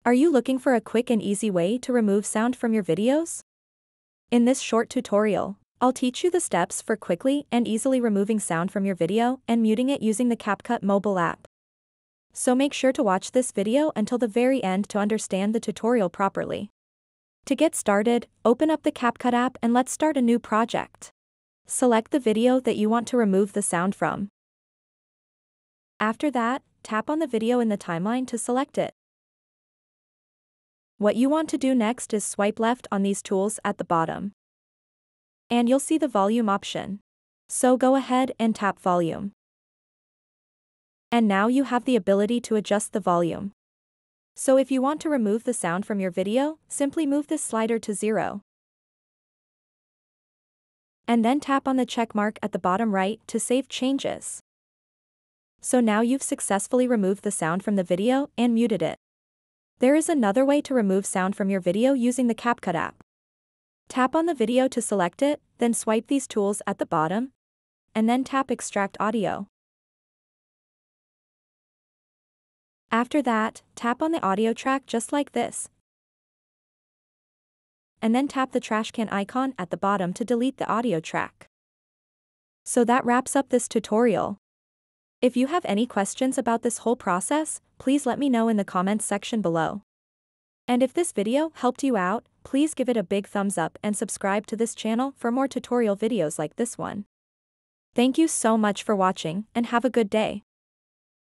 Are you looking for a quick and easy way to remove sound from your videos? In this short tutorial, I'll teach you the steps for quickly and easily removing sound from your video and muting it using the CapCut mobile app. So make sure to watch this video until the very end to understand the tutorial properly. To get started, open up the CapCut app and let's start a new project. Select the video that you want to remove the sound from. After that, tap on the video in the timeline to select it. What you want to do next is swipe left on these tools at the bottom. And you'll see the volume option. So go ahead and tap volume. And now you have the ability to adjust the volume. So if you want to remove the sound from your video, simply move this slider to 0. And then tap on the check mark at the bottom right to save changes. So now you've successfully removed the sound from the video and muted it. There is another way to remove sound from your video using the CapCut app. Tap on the video to select it, then swipe these tools at the bottom, and then tap Extract Audio. After that, tap on the audio track just like this. And then tap the trash can icon at the bottom to delete the audio track. So that wraps up this tutorial. If you have any questions about this whole process, please let me know in the comments section below. And if this video helped you out, please give it a big thumbs up and subscribe to this channel for more tutorial videos like this one. Thank you so much for watching and have a good day.